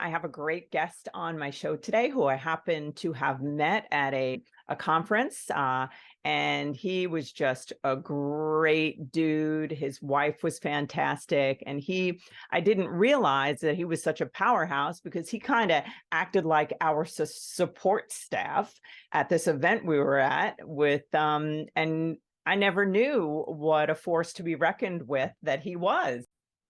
I have a great guest on my show today who I happen to have met at a conference. And he was just a great dude. His wife was fantastic. I didn't realize that he was such a powerhouse because he kind of acted like our support staff at this event we were at and I never knew what a force to be reckoned with that he was.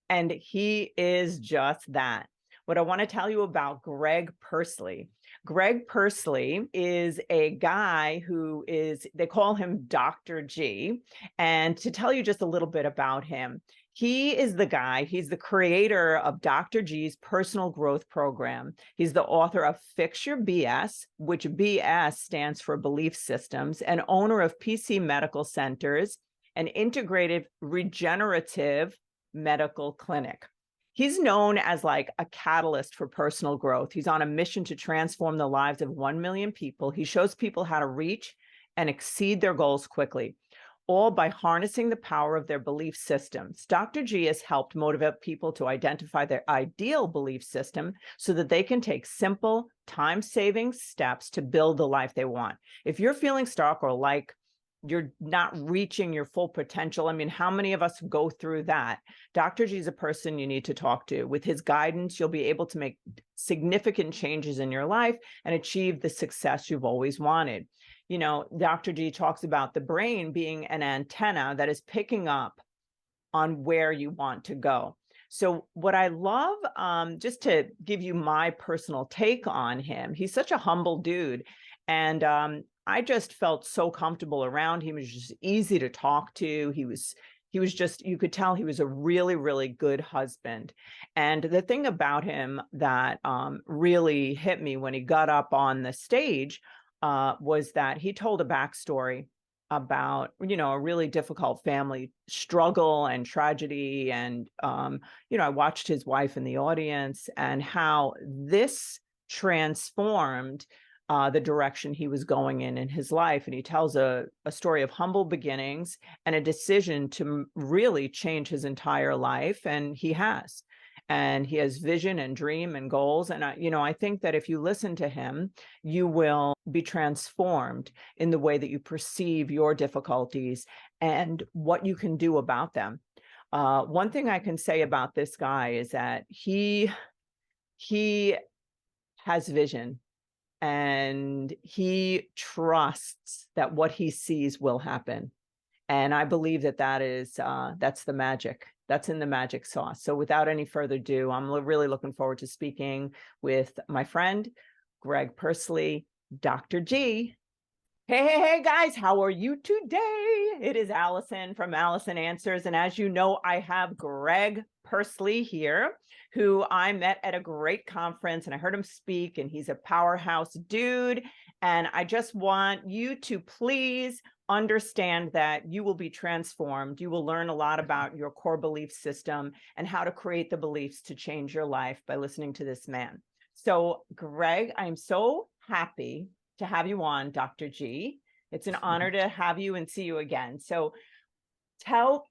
And he is just that. What I want to tell you about Greg Pursley. Greg Pursley is a guy they call him Dr. G. And to tell you just a little bit about him, he's the creator of Dr. G's personal growth program. He's the author of Fix Your BS, which BS stands for belief systems, and owner of PC Medical Centers, an integrative regenerative medical clinic. He's known as like a catalyst for personal growth. He's on a mission to transform the lives of 1 million people. He shows people how to reach and exceed their goals quickly, all by harnessing the power of their belief systems. Dr. G has helped motivate people to identify their ideal belief system so that they can take simple, time-saving steps to build the life they want. If you're feeling stuck or like you're not reaching your full potential, I mean, how many of us go through that? Dr. G is a person you need to talk to. With his guidance, you'll be able to make significant changes in your life and achieve the success you've always wanted. You know, Dr. G talks about the brain being an antenna that is picking up on where you want to go. So what I love, just to give you my personal take on him, he's such a humble dude. And I just felt so comfortable around him. He was just easy to talk to. He was just, you could tell he was a really, really good husband. And the thing about him that really hit me when he got up on the stage was that he told a backstory about, you know, a really difficult family struggle and tragedy. And, you know, I watched his wife in the audience and how this transformed the direction he was going in his life. And he tells a story of humble beginnings and a decision to really change his entire life. And he has. And he has vision and dream and goals. And, you know, I think that if you listen to him, you will be transformed in the way that you perceive your difficulties and what you can do about them. One thing I can say about this guy is that he has vision. And he trusts that what he sees will happen. And I believe that that's the magic. That's in the magic sauce. So without any further ado, I'm really looking forward to speaking with my friend, Greg Pursley, Dr. G. Hey, guys, how are you today? It is Alison from Alison Answers. And as you know, I have Greg Pursley here, who I met at a great conference and I heard him speak, and he's a powerhouse dude. And I just want you to please understand that you will be transformed. You will learn a lot about your core belief system and how to create the beliefs to change your life by listening to this man. So, Greg, I'm so happy to have you on, Dr. G. It's an honor to have you and see you again. So tell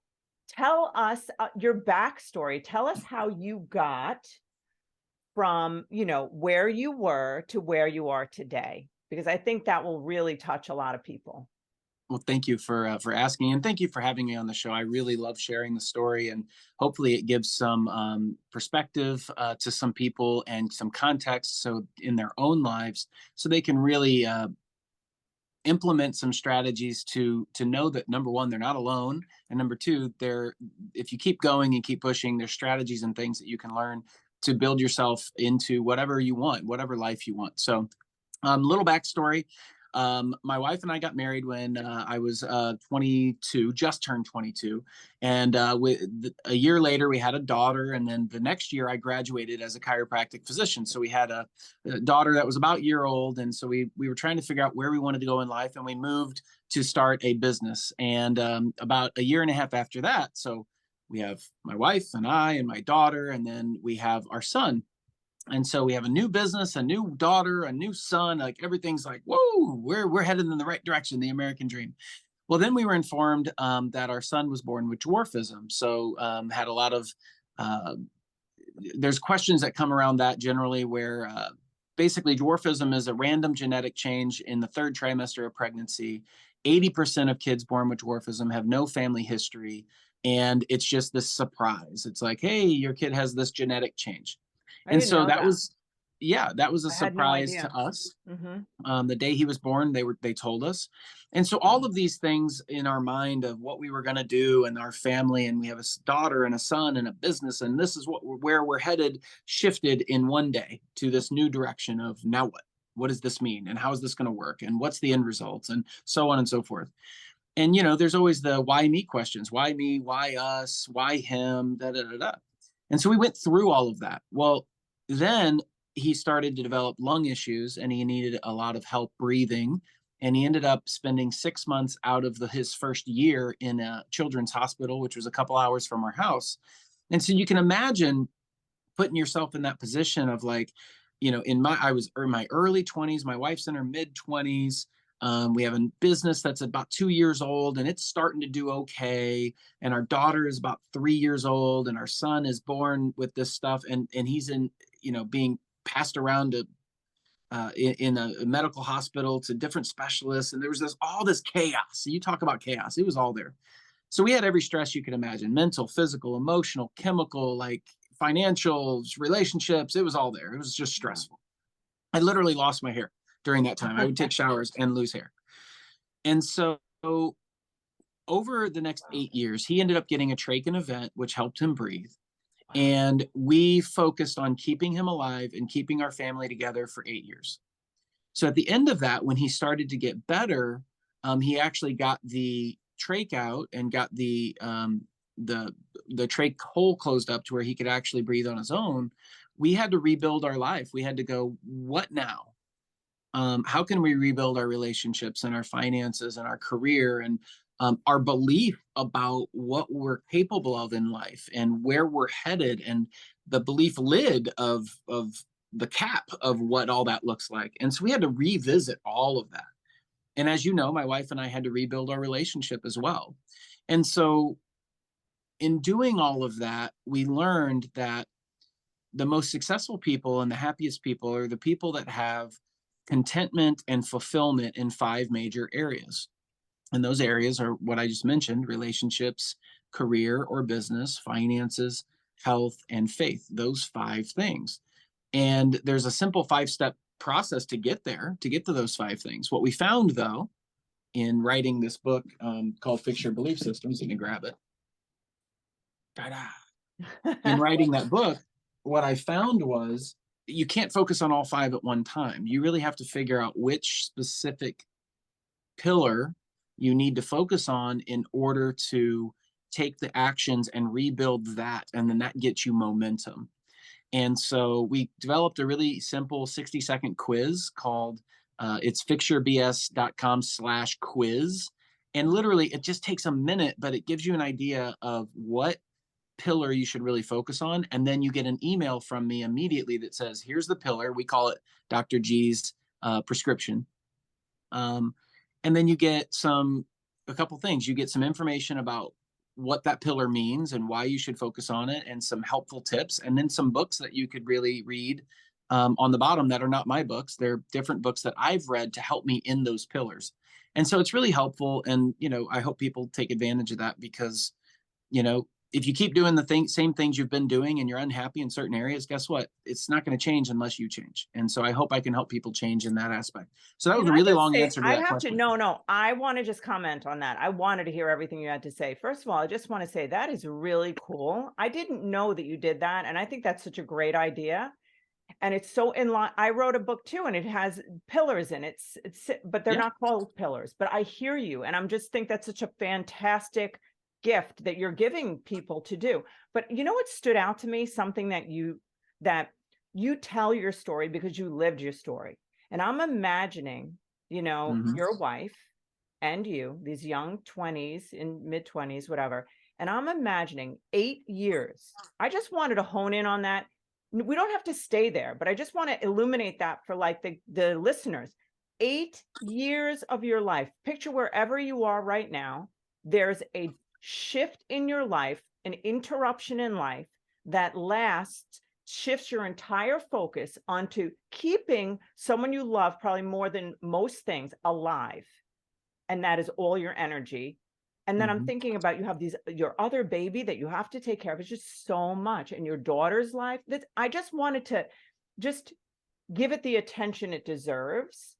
us your backstory. Tell us how you got from, you know, where you were to where you are today, because I think that will really touch a lot of people. Well, thank you for asking, and thank you for having me on the show. I really love sharing the story, and hopefully, it gives some perspective to some people and some context, so in their own lives, so they can really implement some strategies to know that, number one, they're not alone, and number two, if you keep going and keep pushing, there's strategies and things that you can learn to build yourself into whatever you want, whatever life you want. So, little backstory. My wife and I got married when I was 22, just turned 22. And a year later, we had a daughter. And then the next year, I graduated as a chiropractic physician. So we had a daughter that was about a year old. And so we were trying to figure out where we wanted to go in life. And we moved to start a business. And about a year and a half after that, so we have my wife and I and my daughter, and then we have our son. And so we have a new business, a new daughter, a new son, like everything's like, whoa, we're headed in the right direction, the American dream. Well, then we were informed that our son was born with dwarfism. So had a lot of there's questions that come around that generally where basically dwarfism is a random genetic change in the third trimester of pregnancy. 80% of kids born with dwarfism have no family history. And it's just this surprise. It's like, hey, your kid has this genetic change. I And didn't so know that that. was, yeah, that was a I had no surprise idea. to us. Hmm. The day he was born, they told us. And so all of these things in our mind of what we were going to do and our family, and we have a daughter and a son and a business, and this is where we're headed, shifted in one day to this new direction of now what does this mean, and how is this going to work, and what's the end results, and so on and so forth. And there's always the why me questions. Why me? Why us? Why him? Da da da da. And so we went through all of that. Well, then he started to develop lung issues, and he needed a lot of help breathing. And he ended up spending 6 months out of his first year in a children's hospital, which was a couple hours from our house. And so you can imagine putting yourself in that position of like, I was in my early 20s, my wife's in her mid 20s. We have a business that's about 2 years old and it's starting to do okay. And our daughter is about 3 years old, and our son is born with this stuff, and he's in, being passed around to in a medical hospital to different specialists. And there was all this chaos. So you talk about chaos, it was all there. So we had every stress you could imagine: mental, physical, emotional, chemical, like financial, relationships. It was all there. It was just stressful. I literally lost my hair during that time. I would take showers and lose hair. And so over the next 8 years, he ended up getting a trach and a vent, which helped him breathe. And we focused on keeping him alive and keeping our family together for 8 years. So at the end of that, when he started to get better, he actually got the trach out and got the trach hole closed up to where he could actually breathe on his own. We had to rebuild our life. We had to go, what now? How can we rebuild our relationships and our finances and our career and our belief about what we're capable of in life and where we're headed, and the belief lid of the cap of what all that looks like. And so we had to revisit all of that. And as you know, my wife and I had to rebuild our relationship as well. And so in doing all of that, we learned that the most successful people and the happiest people are the people that have contentment and fulfillment in 5 major areas. And those areas are what I just mentioned: relationships, career or business, finances, health, and faith. Those 5 things. And there's a simple 5-step process to get there, to get to those 5 things. What we found, though, in writing this book called Fix Your Belief Systems, let me grab it. In writing that book, what I found was you can't focus on all 5 at one time. You really have to figure out which specific pillar you need to focus on in order to take the actions and rebuild that. And then that gets you momentum. And so we developed a really simple 60-second quiz called it's fixyourbs.com/quiz. And literally it just takes a minute, but it gives you an idea of what pillar you should really focus on. And then you get an email from me immediately that says, here's the pillar. We call it Dr. G's prescription. And then you get a couple things. You get some information about what that pillar means and why you should focus on it, and some helpful tips, and then some books that you could really read on the bottom that are not my books. They're different books that I've read to help me in those pillars. And so it's really helpful. And, I hope people take advantage of that, because, if you keep doing the same things you've been doing and you're unhappy in certain areas, guess what? It's not going to change unless you change. And so I hope I can help people change in that aspect. So that was Can a I really just long say, answer to I that have to, question. no, I want to just comment on that. I wanted to hear everything you had to say. First of all, I just want to say that is really cool. I didn't know that you did that. And I think that's such a great idea. And it's so in line. I wrote a book too, and it has pillars in it. But they're Yeah. not called pillars. But I hear you. And I'm just think that's such a fantastic gift that you're giving people to do. But you know what stood out to me? Something that you tell your story because you lived your story. And I'm imagining, your wife and you, these young 20s in mid 20s, whatever. And I'm imagining 8 years. I just wanted to hone in on that. We don't have to stay there, but I just want to illuminate that for like the listeners. 8 years of your life. Picture wherever you are right now. There's a shift in your life, an interruption in life that lasts shifts your entire focus onto keeping someone you love, probably more than most things, alive. And that is all your energy. And then I'm Mhm. thinking about, you have your other baby that you have to take care of. It's just so much. And your daughter's life, that I just wanted to just give it the attention it deserves,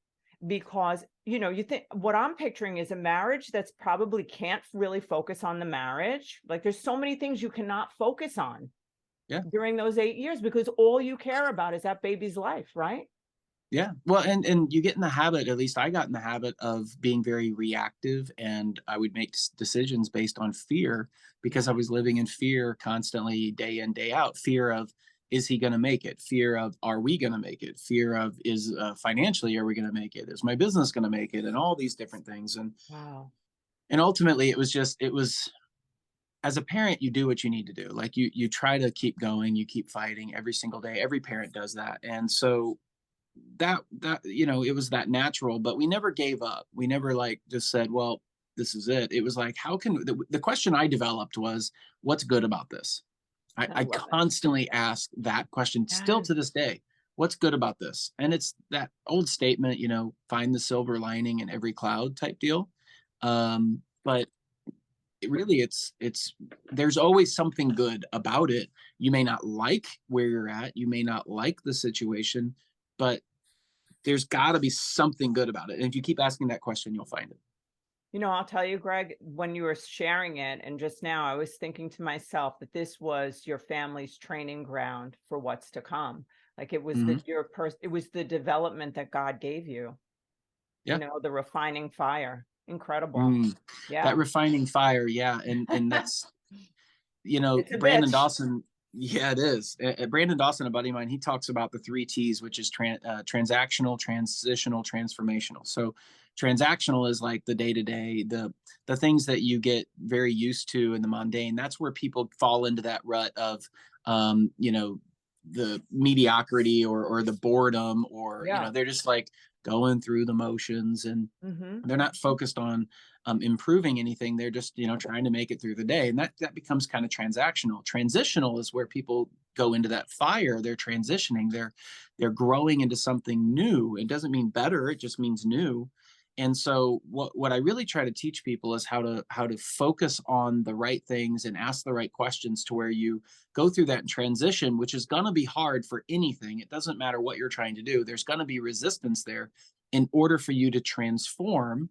because you think what I'm picturing is a marriage that's probably can't really focus on the marriage. Like, there's so many things you cannot focus on Yeah. during those 8 years, because all you care about is that baby's life, right? Yeah. Well, and you get in the habit, at least I got in the habit of being very reactive, and I would make decisions based on fear because I Yeah. was living in fear constantly, day in, day out. Fear of, is he going to make it? Fear of, are we going to make it? Fear of, is financially, are we going to make it? Is my business going to make it? And all these different things. Wow. And ultimately it was, as a parent, you do what you need to do. Like, you try to keep going, you keep fighting every single day. Every parent does that. And so it was that natural, but we never gave up. We never like just said, well, this is it. It was like, how can the question I developed was, what's good about this? I I love it. constantly ask that question still Yes. to this day. What's good about this? And it's that old statement, find the silver lining in every cloud type deal. But really, it's there's always something good about it. You may not like where you're at, you may not like the situation, but there's got to be something good about it. And if you keep asking that question, you'll find it. I'll tell you, Greg, when you were sharing it, and just now, I was thinking to myself that this was your family's training ground for what's to come. Like, it was Hmm. it was the development that God gave you, Yeah. the refining fire. Incredible. Mm. That Yeah. refining fire. Yeah. And that's, It's a Brandon bitch. Dawson. Yeah, it is. Brandon Dawson, a buddy of mine, he talks about the three T's, which is transactional, transitional, transformational. So transactional is like the day to day, the things that you get very used to in the mundane. That's where people fall into that rut of, the mediocrity, or the boredom, or Yeah. they're just like going through the motions, and Hmm. they're not focused on improving anything. They're just trying to make it through the day, and that becomes kind of transactional. Transitional is where people go into that fire. They're transitioning. They're growing into something new. It doesn't mean better. It just means new. And so what I really try to teach people is how to focus on the right things and ask the right questions, to where you go through that transition, which is going to be hard for anything. It doesn't matter what you're trying to do. There's going to be resistance there, in order for you to transform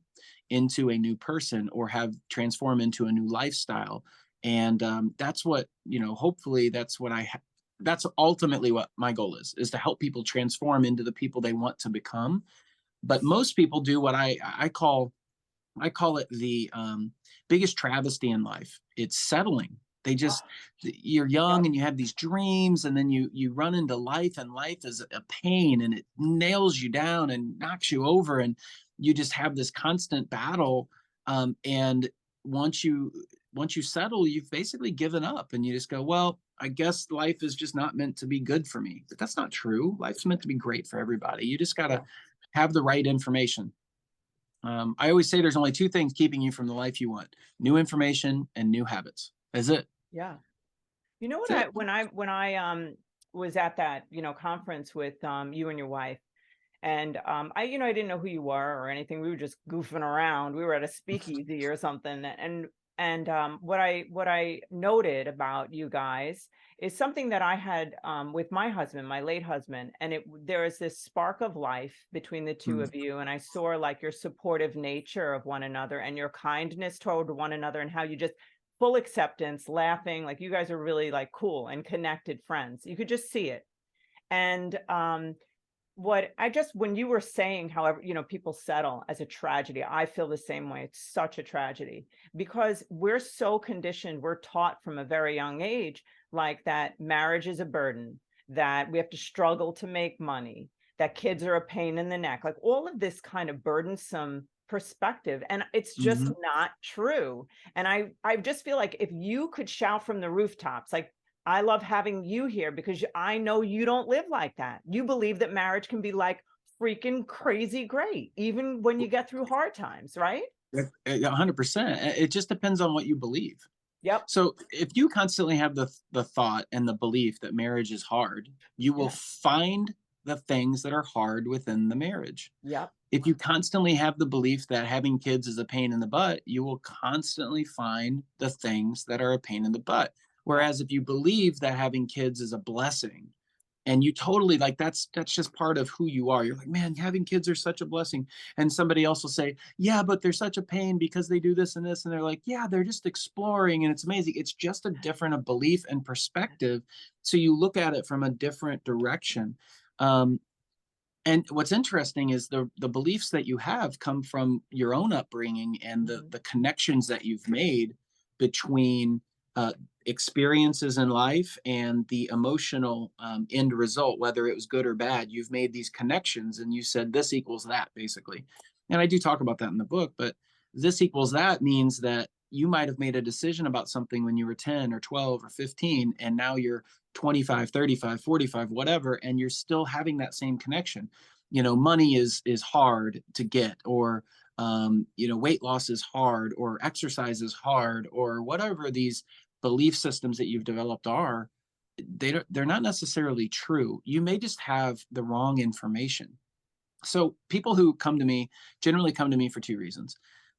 into a new person, or have transform into a new lifestyle. And that's what, hopefully that's ultimately what my goal is to help people transform into the people they want to become. But most people do what I call it the biggest travesty in life. It's settling. They just, you're young Yep. and you have these dreams, and then you run into life, and life is a pain, and it nails you down and knocks you over, and you just have this constant battle. And once you once you settle, you've basically given up, and you just go, well, I guess life is just not meant to be good for me. But that's not true. Life's meant to be great for everybody. You just got to Yeah. have the right information. I always say there's only two things keeping you from the life you want: new information and new habits. That's it. Yeah. You know what, That's it. when I was at that, conference with you and your wife, and I didn't know who you were or anything. We were just goofing around. We were at a speakeasy or something. And what I noted about you guys is something that I had with my husband, my late husband, and there is this spark of life between the two Mm. of you. And I saw, like, your supportive nature of one another and your kindness toward one another, and how you just full acceptance, laughing, like you guys are really like cool and connected friends. You could just see it. And what I just when you were saying, however, people settle as a tragedy, I feel the same way. It's such a tragedy, because we're so conditioned, we're taught from a very young age, like, that marriage is a burden, that we have to struggle to make money, that kids are a pain in the neck, like all of this kind of burdensome perspective. And it's just Mhm. not true. And I just feel like, if you could shout from the rooftops, like, I love having you here, because I know you don't live like that. You believe that marriage can be like freaking crazy great, even when you get through hard times, right? 100%. It just depends on what you believe. Yep. So if you constantly have the thought and the belief that marriage is hard, you will Yeah. find the things that are hard within the marriage. Yep. If you constantly have the belief that having kids is a pain in the butt, you will constantly find the things that are a pain in the butt. Yep. Whereas if you believe that having kids is a blessing, and you totally like that's just part of who you are. You're like, man, having kids are such a blessing. And somebody else will say, yeah, but they're such a pain because they do this and this. And they're like, yeah, they're just exploring and it's amazing. It's just a different a belief and perspective. So you look at it from a different direction. Um, and what's interesting is the beliefs that you have come from your own upbringing and Mhm. the connections that you've made between uh, experiences in life and the emotional end result, whether it was good or bad. You've made these connections and you said this equals that, basically. And I do talk about that in the book, but this equals that means that you might have made a decision about something when you were 10 or 12 or 15, and now you're 25, 35, 45, whatever, and you're still having that same connection. Money is hard to get, or weight loss is hard, or exercise is hard, or whatever these belief systems that you've developed are. They're not necessarily true. You may just have the wrong information. So people who come to me generally come to me for two reasons.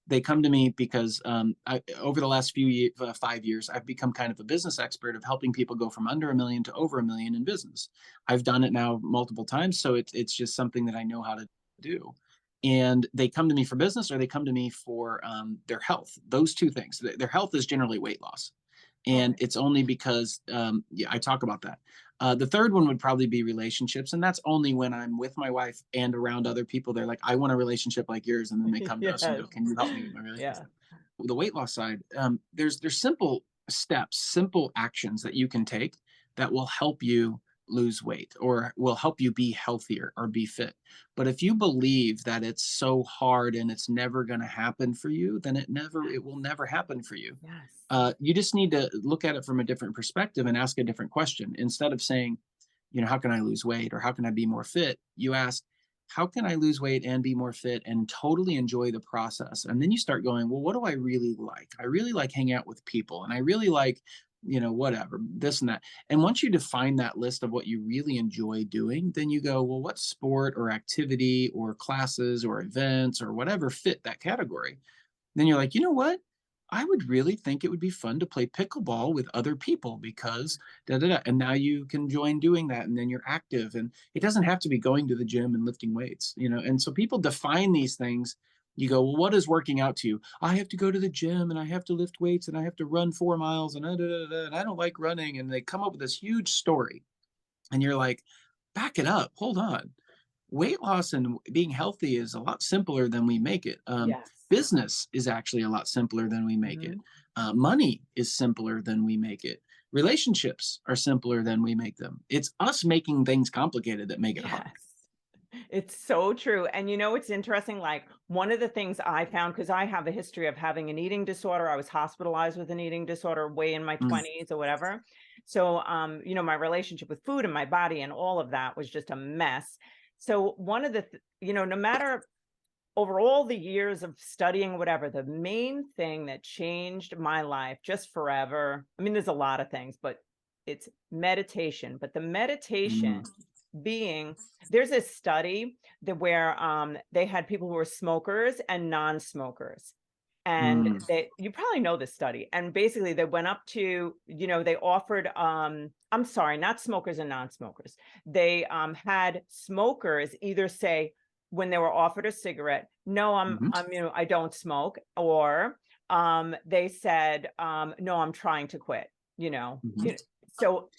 They come to me because over the last 5 years, I've become kind of a business expert of helping people go from under 1 million to over 1 million in business. I've done it now multiple times, so it's just something that I know how to do. And they come to me for business, or they come to me for their health. Those two things. Their health is generally weight loss, and Okay. it's only because yeah, I talk about that. The third one would probably be relationships, and that's only when I'm with my wife and around other people. They're like, I want a relationship like yours, and then they come to us and Yes. go, can you help me with my Yeah. relationship? The weight loss side, there's simple steps, simple actions that you can take that will help you lose weight, or will help you be healthier or be fit. But if you believe that it's so hard and it's never going to happen for you, then it will never happen for you. Yes. You just need to look at it from a different perspective and ask a different question. Instead of saying, how can I lose weight, or how can I be more fit? You ask, how can I lose weight and be more fit and totally enjoy the process? And then you start going, well, what do I really like? I really like hanging out with people, and I really like, whatever, this and that. And once you define that list of what you really enjoy doing, then you go, well, what sport or activity or classes or events or whatever fit that category? Then you're like, you know what? I would really think it would be fun to play pickleball with other people because da da da. And now you can join doing that, and then you're active. And it doesn't have to be going to the gym and lifting weights. And so people define these things. You go, well, what is working out to you? I have to go to the gym and I have to lift weights and I have to run 4 miles and, da, da, da, da, and I don't like running. And they come up with this huge story. And you're like, back it up. Hold on. Weight loss and being healthy is a lot simpler than we make it. Yes. Business is actually a lot simpler than we make it. Mhm. Money is simpler than we make it. Relationships are simpler than we make them. It's us making things complicated that make it hard. Yes. It's so true. And it's interesting. Like, one of the things I found, because I have a history of having an eating disorder, I was hospitalized with an eating disorder way in my Mm, 20s or whatever. So, my relationship with food and my body and all of that was just a mess. So, one of the, no matter over all the years of studying, whatever, the main thing that changed my life just forever, I mean, there's a lot of things, but it's meditation. But the mm, meditation being, there's a study that where they had people who were smokers and non-smokers, and mm, you probably know this study, and basically they went up to, they offered, I'm sorry, not smokers and non-smokers, they had smokers either say, when they were offered a cigarette, no, mhm. I don't smoke, or they said, no, I'm trying to quit, Mhm. so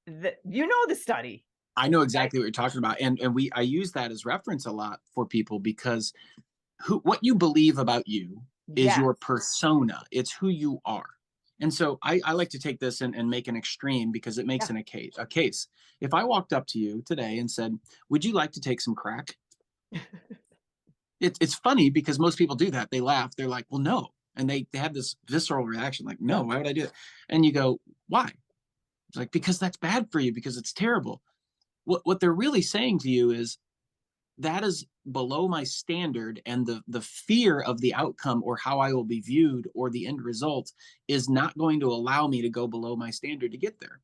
the study. I know Right. exactly what you're talking about, and I use that as reference a lot for people because what you believe about you is Yes. your persona. It's who you are. And so I like to take this and make an extreme because it makes Yeah. an a case. If I walked up to you today and said, would you like to take some crack? It's funny because most people do that. They laugh. They're like, well, no. And they have this visceral reaction like, no, Yeah. why would I do that? And you go, why? It's like, because that's bad for you, because it's terrible. What they're really saying to you is, that is below my standard, and the fear of the outcome or how I will be viewed or the end result is not going to allow me to go below my standard to get there.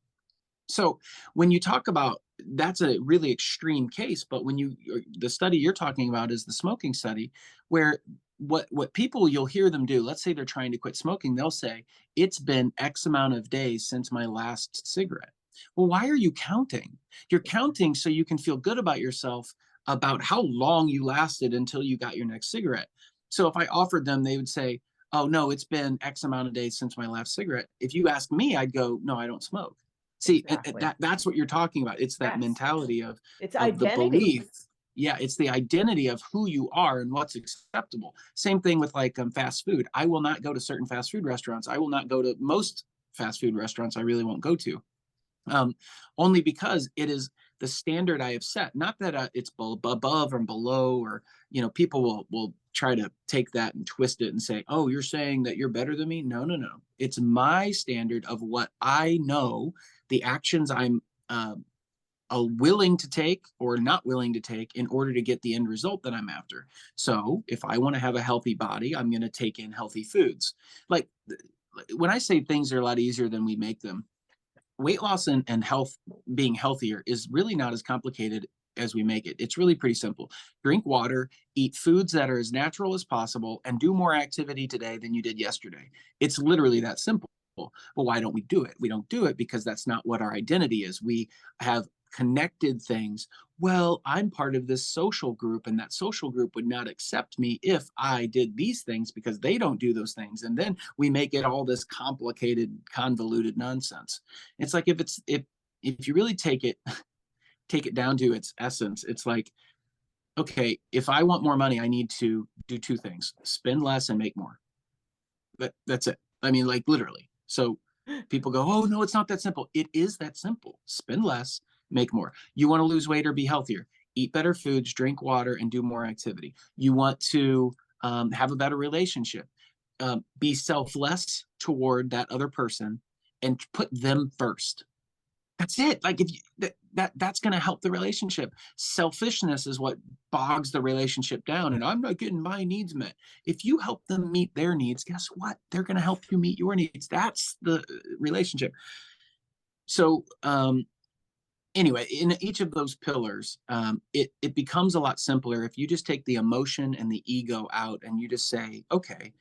So when you talk about, that's a really extreme case, but when you, the study you're talking about is the smoking study, where what people, you'll hear them do, let's say they're trying to quit smoking, they'll say it's been X amount of days since my last cigarette. Well, why are you counting? You're counting so you can feel good about yourself, about how long you lasted until you got your next cigarette. So if I offered them, they would say, oh no, it's been X amount of days since my last cigarette. If you ask me, I'd go, no, I don't smoke. See, Exactly. that's what you're talking about. It's that Yes. mentality It's of the identity. belief. Yeah, it's the identity of who you are and what's acceptable. Same thing with like fast food. I will not go to certain fast food restaurants. I will not go to most fast food restaurants. I really won't go to, um, only because it is the standard I have set. Not that it's above or below, or people will try to take that and twist it and say, "Oh, you're saying that you're better than me." No, no, no. It's my standard of what I know, the actions I'm willing to take or not willing to take in order to get the end result that I'm after. So, if I want to have a healthy body, I'm going to take in healthy foods. Like when I say things are a lot easier than we make them, weight loss and health, being healthier, is really not as complicated as we make it. It's really pretty simple. Drink water, eat foods that are as natural as possible, and do more activity today than you did yesterday. It's literally that simple. But why don't we do it? We don't do it because that's not what our identity is. We have connected things. Well, I'm part of this social group, and that social group would not accept me if I did these things because they don't do those things. And then we make it all this complicated, convoluted nonsense. It's like, if you really take it down to its essence, it's like, okay, if I want more money, I need to do two things: spend less and make more. That's it. I mean, like, literally. So people go, oh no, it's not that simple. It is that simple. Spend less, make more. You want to lose weight or be healthier? Eat better foods, drink water, and do more activity. You want to have a better relationship? Be selfless toward that other person and put them first. That's it. Like, if you, that's going to help the relationship. Selfishness is what bogs the relationship down, and I'm not getting my needs met. If you help them meet their needs, guess what? They're going to help you meet your needs. That's the relationship. So anyway, in each of those pillars, it becomes a lot simpler if you just take the emotion and the ego out, and you just say, okay,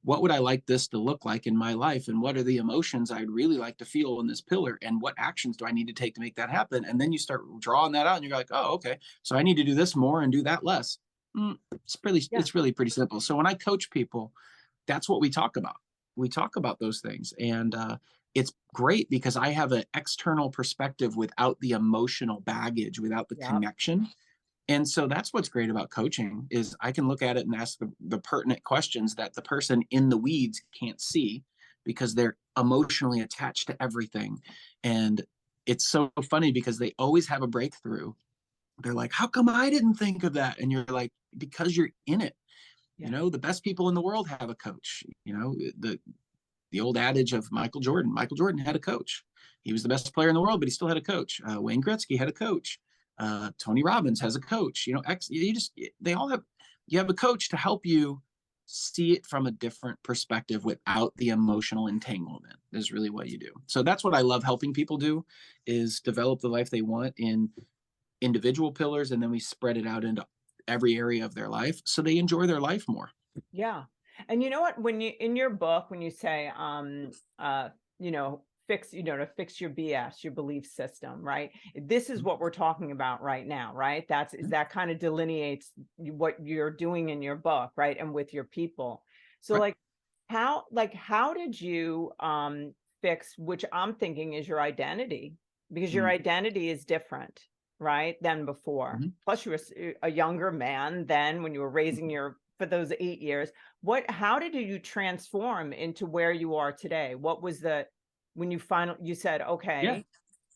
what would I like this to look like in my life? And what are the emotions I'd really like to feel in this pillar? And what actions do I need to take to make that happen? And then you start drawing that out, and you're like, oh, okay, so I need to do this more and do that less. Yeah. It's really pretty simple. So when I coach people, that's what we talk about. We talk about those things. And it's great because I have an external perspective without the emotional baggage, without the Yeah. connection. And so that's what's great about coaching, is I can look at it and ask the pertinent questions that the person in the weeds can't see because they're emotionally attached to everything. And it's so funny because they always have a breakthrough. They're like, how come I didn't think of that? And you're like, because you're in it. Yeah. The best people in the world have a coach. The old adage of Michael Jordan. Michael Jordan had a coach. He was the best player in the world, but he still had a coach. Wayne Gretzky had a coach. Tony Robbins has a coach. They all have. You have a coach to help you see it from a different perspective without the emotional entanglement. Is really what you do. So that's what I love helping people do, is develop the life they want in individual pillars, and then we spread it out into every area of their life so they enjoy their life more. Yeah. And you know what, when you, in your book, when you say, fix, to fix your BS, your belief system, right? This is what we're talking about right now, right? That kind of delineates what you're doing in your book, right? And with your people. So Right. how did you fix, which I'm thinking is your identity, because your Mm-hmm. identity is different, right, than before. Plus you were a younger man then when you were raising your, for those 8 years. How did you transform into where you are today? What was when you said, Yeah. okay,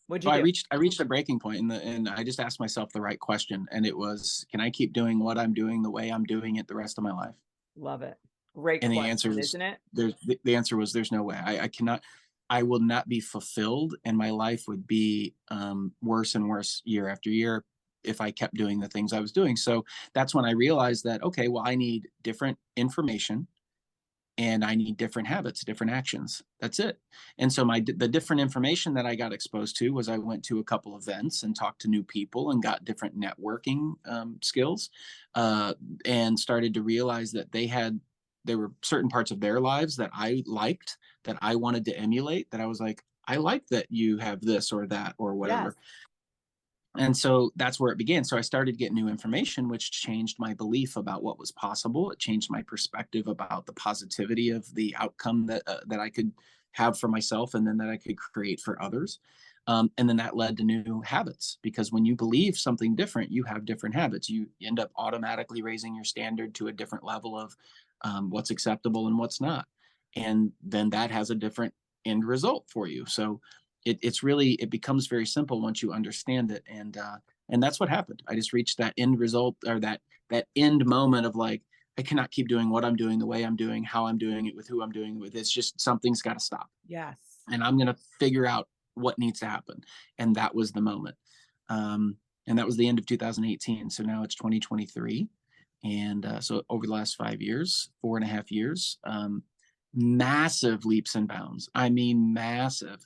what'd So you do? I reached a breaking point, and I just asked myself the right question, and it was, can I keep doing what I'm doing the way I'm doing it the rest of my life? Love it. Great And the answer question, is, isn't it? the answer was, there's no way. I cannot. I will not be fulfilled, and my life would be worse and worse year after year, if I kept doing the things I was doing. So that's when I realized that, okay, well, I need different information and I need different habits, different actions. That's it. And so the different information that I got exposed to was I went to a couple events and talked to new people and got different networking skills, and started to realize that there were certain parts of their lives that I liked, that I wanted to emulate. That I was like, I like that you have this or that or Yes. whatever. And so that's where it began. So I started getting new information, which changed my belief about what was possible. It changed my perspective about the positivity of the outcome that I could have for myself, and then that I could create for others. And then that led to new habits, because when you believe something different, you have different habits. You end up automatically raising your standard to a different level of what's acceptable and what's not. And then that has a different end result for you. So it becomes very simple once you understand it, and that's what happened. I just reached that end result, or that end moment of like, I cannot keep doing what I'm doing the way I'm doing, how I'm doing it, with who I'm doing it with. It's just, something's got to stop, Yes. and I'm going to figure out what needs to happen. And that was the moment. And that was the end of 2018. So now it's 2023, and so over the last 5 years, 4.5 years, massive leaps and bounds. I mean, massive.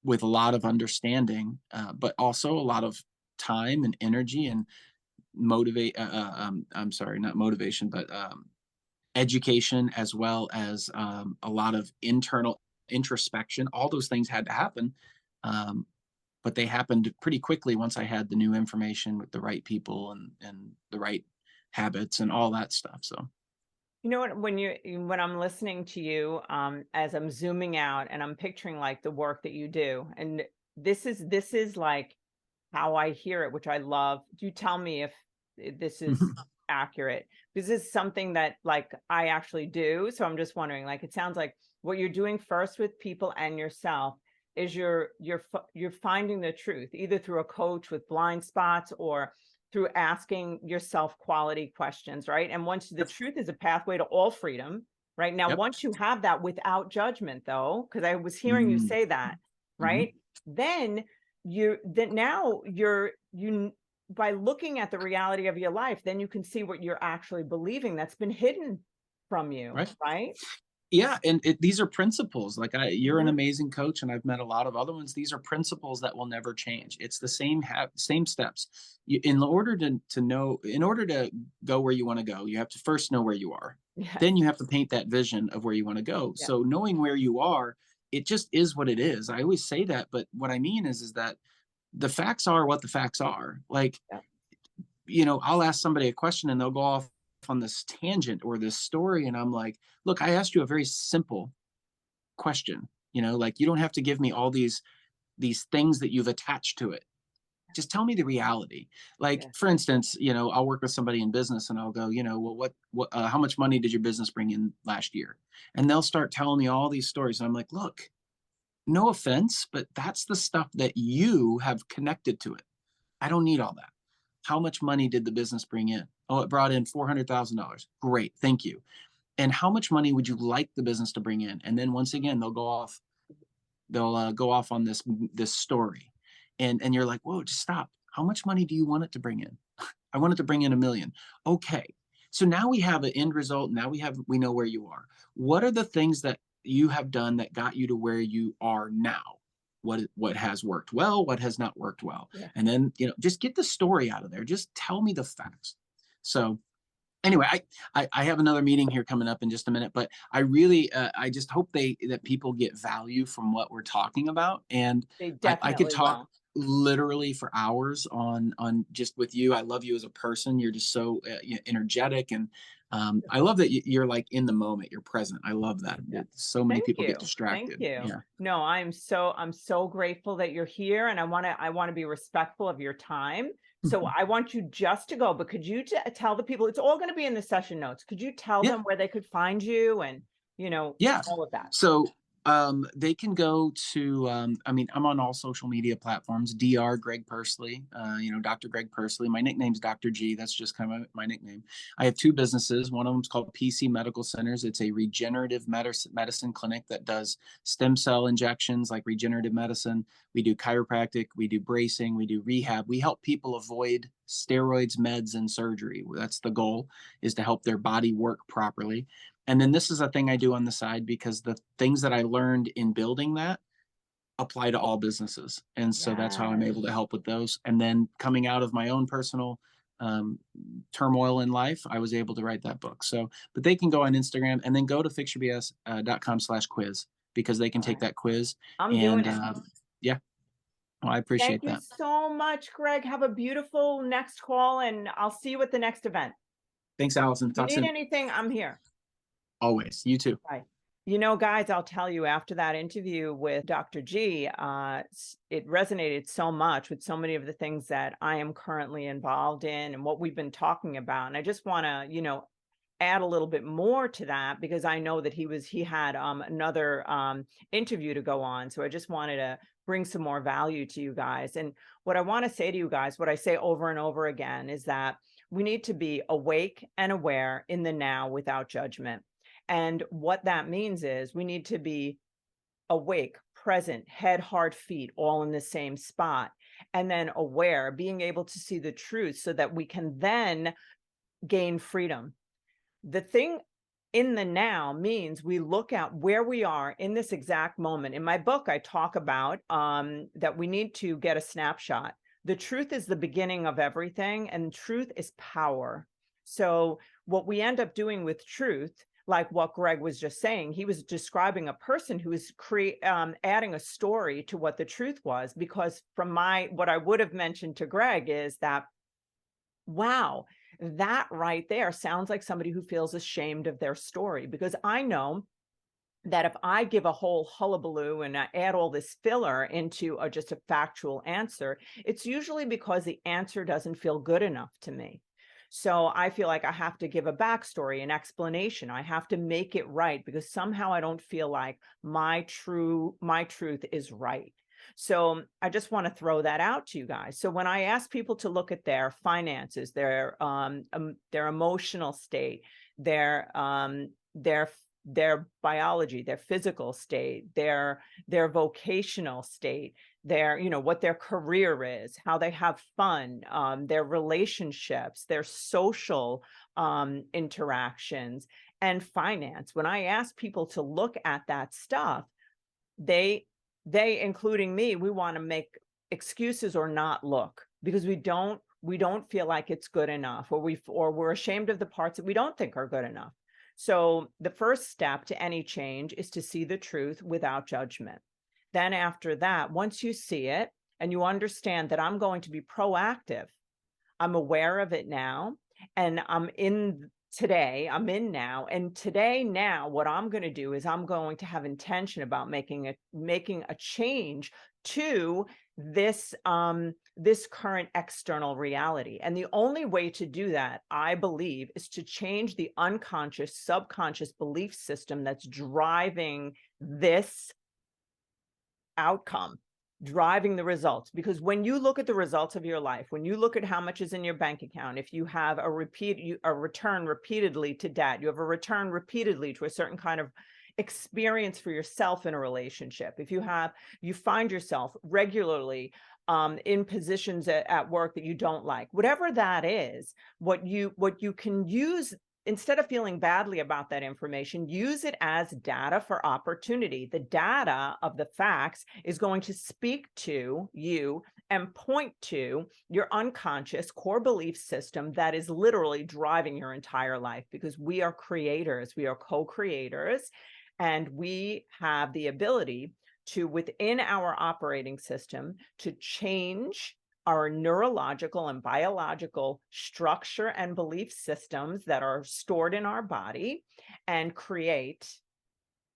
With a lot of understanding, but also a lot of time and energy and I'm sorry, not motivation, but education, as well as a lot of internal introspection. All those things had to happen, but they happened pretty quickly once I had the new information with the right people and the right habits and all that stuff. So You know what, when I'm listening to you, as I'm zooming out and I'm picturing like the work that you do, and this is like how I hear it, which I love. You tell me if this is accurate. This is something that like I actually do. So I'm just wondering, like, it sounds like what you're doing first with people and yourself is you're finding the truth, either through a coach with blind spots or through asking yourself quality questions, right? And once the yep, truth is a pathway to all freedom, right? Now, yep. once you have that without judgment, though, because I was hearing you Mm, say that, mhm. right? Then now you by looking at the reality of your life, then you can see what you're actually believing that's been hidden from you, Right. right? Yeah, and these are principles. Like, you're an Mhm. amazing coach, and I've met a lot of other ones. These are principles that will never change. It's the same steps. In order to know, in order to go where you want to go, you have to first know where you are. Yes. Then you have to paint that vision of where you want to go. Yeah. So knowing where you are, it just is what it is. I always say that, but what I mean is that the facts are what the facts are. Like, Yeah. I'll ask somebody a question and they'll go off on this tangent or this story. And I'm like, look, I asked you a very simple question. Like, you don't have to give me all these things that you've attached to it. Just tell me the reality. Like, Yeah. for instance, I'll work with somebody in business and I'll go, well, how much money did your business bring in last year? And they'll start telling me all these stories. And I'm like, look, no offense, but that's the stuff that you have connected to it. I don't need all that. How much money did the business bring in? Oh, it brought in $400,000. Great, thank you. And how much money would you like the business to bring in? And then once again, they'll go off. They'll go off on this story, and you're like, whoa, just stop. How much money do you want it to bring in? I want it to bring in 1 million. Okay, so now we have an end result. Now we know where you are. What are the things that you have done that got you to where you are now? What has worked well? What has not worked well? Yeah. And then just get the story out of there. Just tell me the facts. So anyway, I have another meeting here coming up in just a minute, but I really I just hope that people get value from what we're talking about. And They I could definitely talk will. literally for hours on just with you. I love you as a person. You're just so energetic, and I love that you're like in the moment. You're present. I love that. Yeah. So many Thank people get you. Thank distracted. you. Yeah. No, I'm so grateful that you're here, and I want to be respectful of your time. So I want you just to go, but could you tell the people, it's all going to be in the session notes. Could you tell Yeah. them where they could find you and, Yeah. all of that? So They can go to, I mean, I'm on all social media platforms, Dr. Greg Pursley, Dr. Greg Pursley. My nickname's Dr. G. That's just kind of my nickname. I have two businesses. One of them is called PC Medical Centers. It's a regenerative medicine clinic that does stem cell injections like regenerative medicine. We do chiropractic, we do bracing, we do rehab. We help people avoid steroids, meds, and surgery. That's the goal, is to help their body work properly. And then this is a thing I do on the side because the things that I learned in building that apply to all businesses. And so that's how I'm able to Yes. help with those. And then coming out of my own personal um, turmoil in life, I was able to write that book. So, but they can go on Instagram and then go to fixyourbs.com/quiz because they can All take right. that quiz. I'm doing And it. yeah, well, I Thank appreciate you that. so much, Greg. Have a beautiful next call, and I'll see you at the next event. Thanks, Allison. If you Talk need soon. anything, I'm here. Always. You too. Bye. You know, guys, I'll tell you, after that interview with Dr. G, it resonated so much with so many of the things that I am currently involved in and what we've been talking about. And I just want to, add a little bit more to that, because I know that he had another interview to go on. So I just wanted to bring some more value to you guys. And what I want to say to you guys, what I say over and over again, is that we need to be awake and aware in the now without judgment. And what that means is we need to be awake, present, head, heart, feet, all in the same spot. And then aware, being able to see the truth so that we can then gain freedom. The thing in the now means we look at where we are in this exact moment. In my book, I talk about that we need to get a snapshot. The truth is the beginning of everything, and truth is power. So what we end up doing with truth, like what Greg was just saying, he was describing a person who is adding a story to what the truth was. Because from what I would have mentioned to Greg is that, wow, that right there sounds like somebody who feels ashamed of their story. Because I know that if I give a whole hullabaloo and I add all this filler into just a factual answer, it's usually because the answer doesn't feel good enough to me. So I feel like I have to give a backstory, an explanation. I have to make it right, because somehow I don't feel like my truth is right. So I just want to throw that out to you guys. So when I ask people to look at their finances, their emotional state, their biology, their physical state, their vocational state, their, what their career is, how they have fun, their relationships, their social interactions, and finance. When I ask people to look at that stuff, they, including me, we want to make excuses or not look, because we don't feel like it's good enough, or we're ashamed of the parts that we don't think are good enough. So the first step to any change is to see the truth without judgment. Then after that, once you see it and you understand that I'm going to be proactive, I'm aware of it now, and I'm in now. And today, now, what I'm going to do is I'm going to have intention about making a change to this current external reality. And the only way to do that, I believe, is to change the unconscious, subconscious belief system that's driving this outcome, driving the results. Because when you look at the results of your life, when you look at how much is in your bank account, if you have a return repeatedly to debt, you have a return repeatedly to a certain kind of experience for yourself in a relationship, if you find yourself regularly in positions at work that you don't like, whatever that is, what you can use, instead of feeling badly about that information, use it as data for opportunity. The data of the facts is going to speak to you and point to your unconscious core belief system that is literally driving your entire life, because we are creators, we are co-creators, and we have the ability to, within our operating system, to change our neurological and biological structure and belief systems that are stored in our body, and create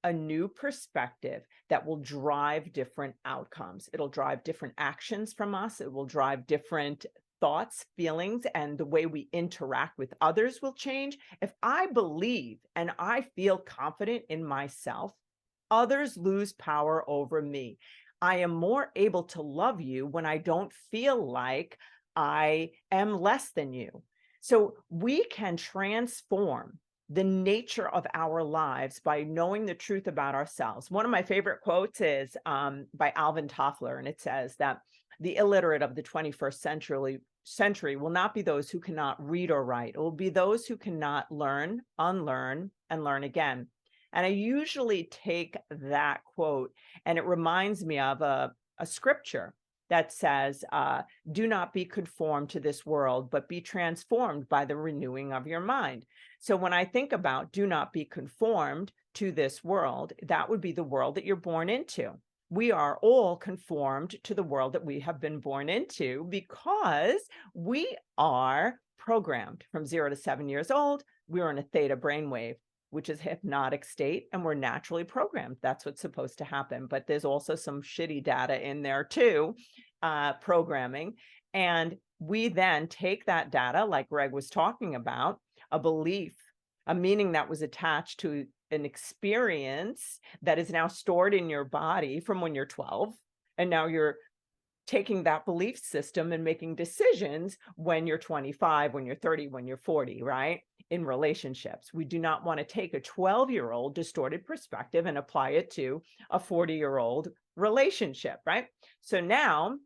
a new perspective that will drive different outcomes. It'll drive different actions from us. It will drive different thoughts, feelings, and the way we interact with others will change. If I believe and I feel confident in myself, others lose power over me. I am more able to love you when I don't feel like I am less than you. So we can transform the nature of our lives by knowing the truth about ourselves. One of my favorite quotes is by Alvin Toffler, and it says that the illiterate of the 21st century will not be those who cannot read or write. It will be those who cannot learn, unlearn, and learn again. And I usually take that quote and it reminds me of a scripture that says, do not be conformed to this world, but be transformed by the renewing of your mind. So when I think about do not be conformed to this world, that would be the world that you're born into. We are all conformed to the world that we have been born into because we are programmed from 0 to 7 years old. We're in a theta brainwave, which is hypnotic state, and we're naturally programmed. That's what's supposed to happen. But there's also some shitty data in there too, programming. And we then take that data, like Greg was talking about, a belief, a meaning that was attached to an experience that is now stored in your body from when you're 12. And now you're taking that belief system and making decisions when you're 25, when you're 30, when you're 40, right? In relationships. We do not want to take a 12-year-old distorted perspective and apply it to a 40-year-old relationship, right? So now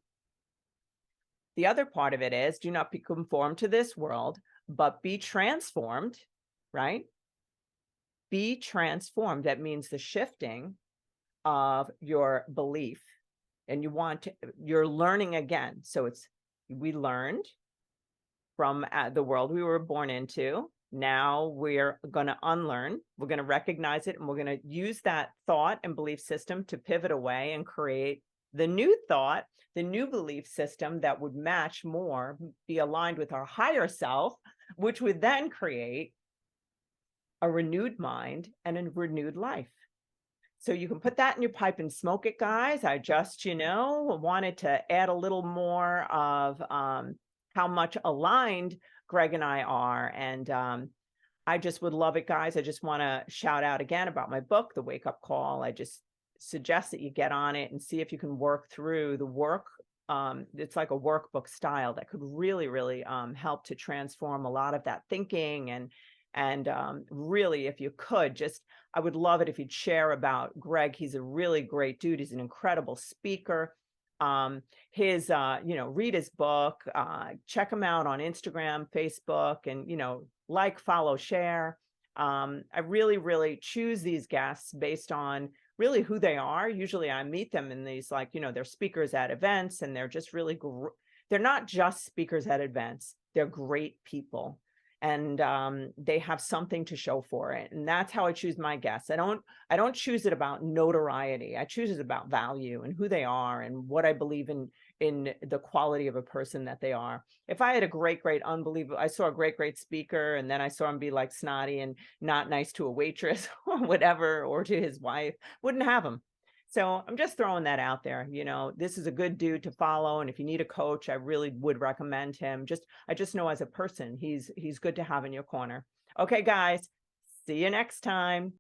the other part of it is do not be conformed to this world, but be transformed, right? Be transformed. That means the shifting of your belief. And you're learning again. So we learned from the world we were born into. Now we're going to unlearn. We're going to recognize it, and we're going to use that thought and belief system to pivot away and create the new thought, the new belief system that would match more, be aligned with our higher self, which would then create a renewed mind and a renewed life. So you can put that in your pipe and smoke it, guys. I just, wanted to add a little more of how much aligned Greg and I are. And I just would love it, guys. I just want to shout out again about my book, The Wake Up Call. I just suggest that you get on it and see if you can work through the work. It's like a workbook style that could really, really help to transform a lot of that thinking. And really, if you could, I would love it if you'd share about Greg. He's a really great dude. He's an incredible speaker. Read his book, check him out on Instagram, Facebook, and, like, follow, share. I really, really choose these guests based on really who they are. Usually I meet them in these, they're speakers at events, and they're just really, they're not just speakers at events. They're great people. And they have something to show for it. And that's how I choose my guests. I don't choose it about notoriety. I choose it about value and who they are and what I believe in the quality of a person that they are. If I had I saw a great speaker, and then I saw him be like snotty and not nice to a waitress or whatever, or to his wife, wouldn't have him. So I'm just throwing that out there. This is a good dude to follow. And if you need a coach, I really would recommend him. I just know as a person, he's good to have in your corner. Okay, guys, see you next time.